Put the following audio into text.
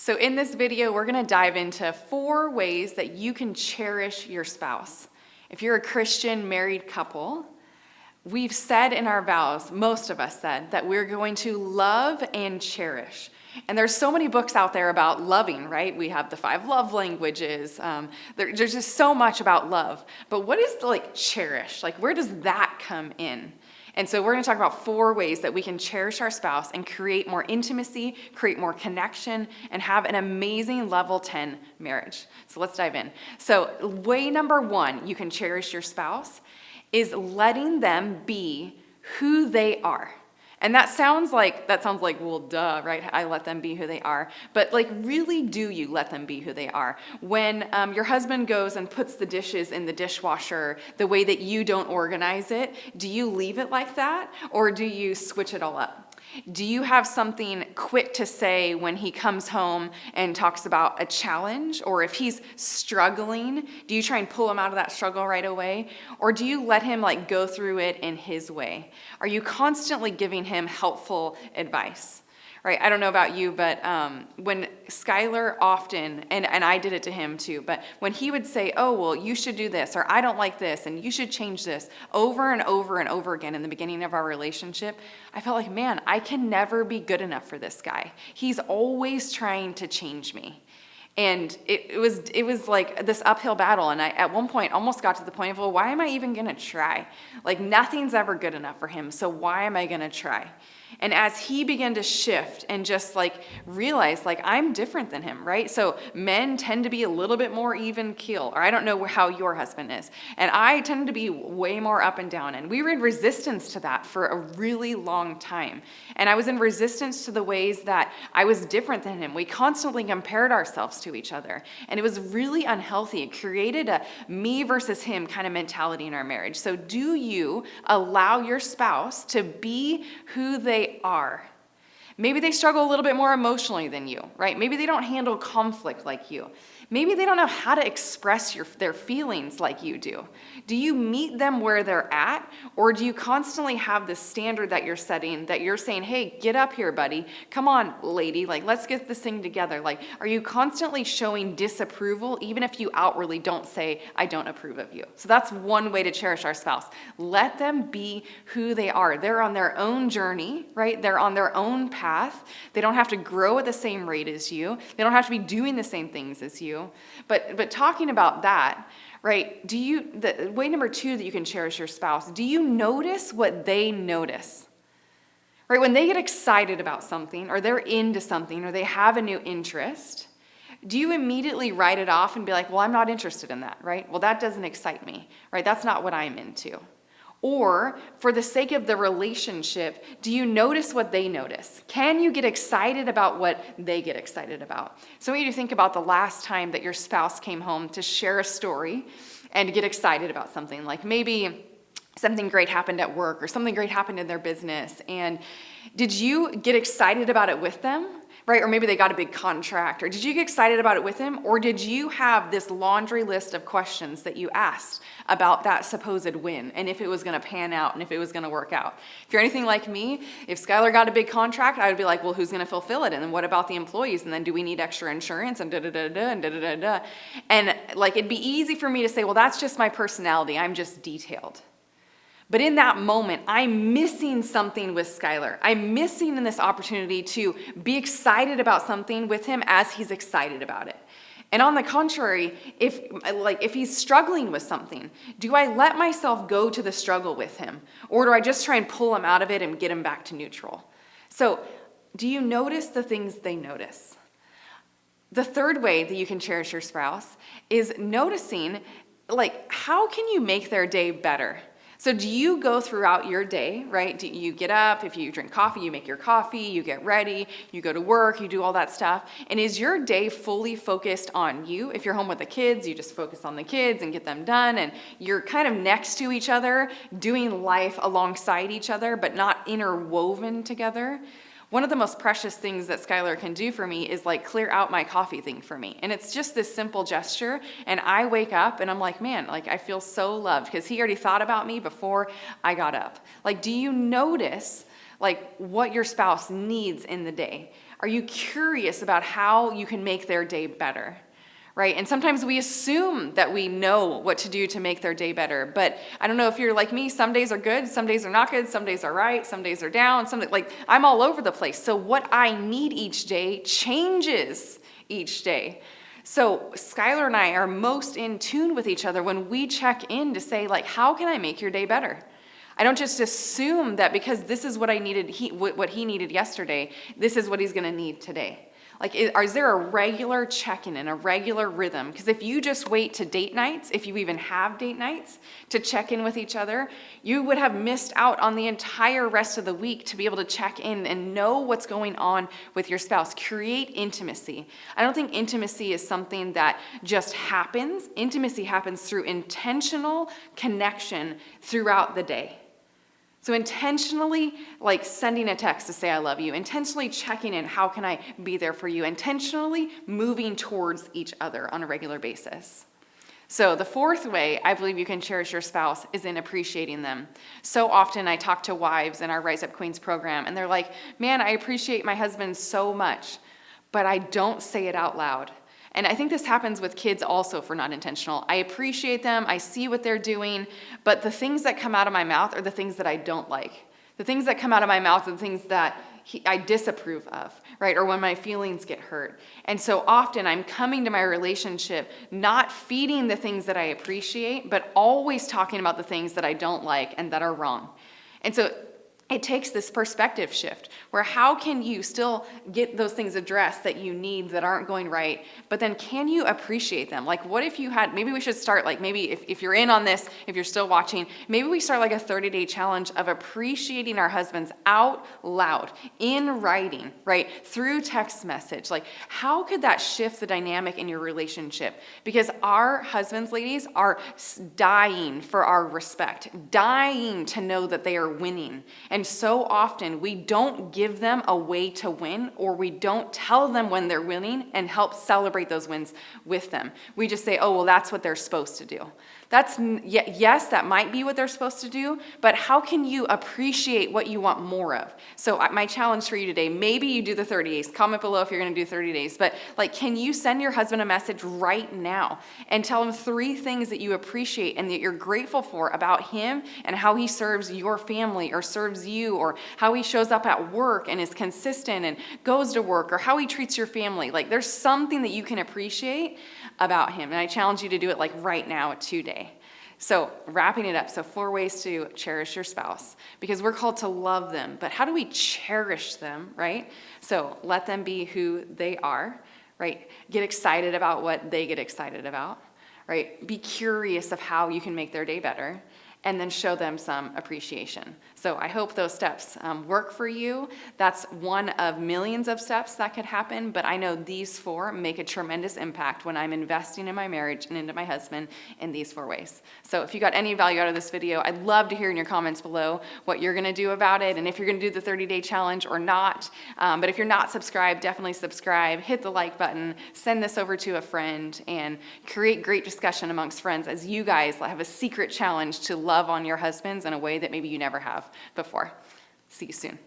So in this video, we're gonna dive into 4 ways that you can cherish your spouse. If you're a Christian married couple, we've said in our vows, most of us said, that we're going to love and cherish. And there's so many books out there about loving, right? We have the 5 love languages. There's just so much about love. But what is cherish? Where does that come in? And so we're going to talk about 4 ways that we can cherish our spouse and create more intimacy, create more connection, and have an amazing level 10 marriage. So let's dive in. So way number 1 you can cherish your spouse is letting them be who they are. And that sounds like, well, duh, right? I let them be who they are. But really, do you let them be who they are? When your husband goes and puts the dishes in the dishwasher the way that you don't organize it, do you leave it like that? Or do you switch it all up? Do you have something quick to say when he comes home and talks about a challenge? Or if he's struggling, do you try and pull him out of that struggle right away? Or do you let him go through it in his way? Are you constantly giving him helpful advice? Right? I don't know about you, but when Skylar often, and I did it to him too, but when he would say, oh, well, you should do this, or I don't like this, and you should change this, over and over and over again in the beginning of our relationship, I felt like, man, I can never be good enough for this guy. He's always trying to change me. And it was like this uphill battle. And I, at one point, almost got to the point of, well, why am I even going to try? Nothing's ever good enough for him. So why am I going to try? And as he began to shift and just realize I'm different than him, right? So men tend to be a little bit more even keel, or I don't know how your husband is. And I tend to be way more up and down. And we were in resistance to that for a really long time. And I was in resistance to the ways that I was different than him. We constantly compared ourselves to each other. And it was really unhealthy. It created a me versus him kind of mentality in our marriage. So do you allow your spouse to be who they are? Maybe they struggle a little bit more emotionally than you, right? Maybe they don't handle conflict like you. Maybe they don't know how to express their feelings like you do. Do you meet them where they're at, or do you constantly have this standard that you're setting, that you're saying, hey, get up here, buddy. Come on, lady. Let's get this thing together. Are you constantly showing disapproval, even if you outwardly don't say, I don't approve of you? So that's one way to cherish our spouse. Let them be who they are. They're on their own journey, right? They're on their own path. They don't have to grow at the same rate as you. They don't have to be doing the same things as you. But talking about that, right, way number 2 that you can cherish your spouse, do you notice what they notice? Right, when they get excited about something, or they're into something, or they have a new interest, do you immediately write it off and be like, well, I'm not interested in that, right? Well, that doesn't excite me, right? That's not what I'm into. Or, for the sake of the relationship, do you notice what they notice? Can you get excited about what they get excited about? So I want you to think about the last time that your spouse came home to share a story and get excited about something. Maybe something great happened at work, or something great happened in their business. And did you get excited about it with them? Right? Or maybe they got a big contract, or did you get excited about it with him? Or did you have this laundry list of questions that you asked about that supposed win, and if it was going to pan out, and if it was going to work out? If you're anything like me, if Skylar got a big contract, I would be like, well, who's going to fulfill it? And then what about the employees? And then do we need extra insurance? And da-da-da-da, and da-da-da-da. And it'd be easy for me to say, well, that's just my personality. I'm just detailed. But in that moment, I'm missing something with Skylar. I'm missing in this opportunity to be excited about something with him as he's excited about it. And on the contrary, if he's struggling with something, do I let myself go to the struggle with him? Or do I just try and pull him out of it and get him back to neutral? So, do you notice the things they notice? The third way that you can cherish your spouse is noticing, how can you make their day better? So do you go throughout your day, right? Do you get up? If you drink coffee, you make your coffee, you get ready, you go to work, you do all that stuff. And is your day fully focused on you? If you're home with the kids, you just focus on the kids and get them done. And you're kind of next to each other, doing life alongside each other, but not interwoven together. One of the most precious things that Skylar can do for me is clear out my coffee thing for me. And it's just this simple gesture. And I wake up and I'm like, man, I feel so loved, because he already thought about me before I got up. Do you notice what your spouse needs in the day? Are you curious about how you can make their day better? Right? And sometimes we assume that we know what to do to make their day better. But I don't know if you're like me, some days are good, some days are not good, some days are right, some days are down, I'm all over the place. So what I need each day changes each day. So Skylar and I are most in tune with each other when we check in to say, like, how can I make your day better? I don't just assume that because this is what I needed, what he needed yesterday, this is what he's going to need today. Like, is there a regular check-in and a regular rhythm? Because if you just wait to date nights, if you even have date nights, to check in with each other, you would have missed out on the entire rest of the week to be able to check in and know what's going on with your spouse. Create intimacy. I don't think intimacy is something that just happens. Intimacy happens through intentional connection throughout the day. So intentionally, like sending a text to say I love you, intentionally checking in, how can I be there for you, intentionally moving towards each other on a regular basis. So the fourth way I believe you can cherish your spouse is in appreciating them. So often I talk to wives in our Rise Up Queens program, and they're like, man, I appreciate my husband so much, but I don't say it out loud. And I think this happens with kids also if we're not intentional. I appreciate them, I see what they're doing, but the things that come out of my mouth are the things that I don't like. The things that come out of my mouth are the things that I disapprove of, right? Or when my feelings get hurt. And so often I'm coming to my relationship not feeding the things that I appreciate, but always talking about the things that I don't like and that are wrong. And so it takes this perspective shift where how can you still get those things addressed that you need that aren't going right, but then can you appreciate them? Like what if you had, maybe we should start like maybe if you're in on this, if you're still watching, maybe we start like a 30-day challenge of appreciating our husbands out loud, in writing, right? Through text message. Like how could that shift the dynamic in your relationship? Because our husbands, ladies, are dying for our respect, dying to know that they are winning. And so often we don't give them a way to win, or we don't tell them when they're winning and help celebrate those wins with them. We just say, oh, well, that's what they're supposed to do. Yes, that might be what they're supposed to do, but how can you appreciate what you want more of? So my challenge for you today, maybe you do the 30 days. Comment below if you're going to do 30 days. But like, can you send your husband a message right now and tell him 3 things that you appreciate and that you're grateful for about him and how he serves your family or serves you, or how he shows up at work and is consistent and goes to work, or how he treats your family? Like there's something that you can appreciate about him. And I challenge you to do it like right now today. So wrapping it up, so 4 ways to cherish your spouse, because we're called to love them, but how do we cherish them, right? So let them be who they are, right? Get excited about what they get excited about, right? Be curious of how you can make their day better, and then show them some appreciation. So I hope those steps work for you. That's one of millions of steps that could happen, but I know these 4 make a tremendous impact when I'm investing in my marriage and into my husband in these 4 ways. So if you got any value out of this video, I'd love to hear in your comments below what you're gonna do about it, and if you're gonna do the 30-day challenge or not. But if you're not subscribed, definitely subscribe, hit the like button, send this over to a friend, and create great discussion amongst friends as you guys have a secret challenge to love on your husbands in a way that maybe you never have before. See you soon.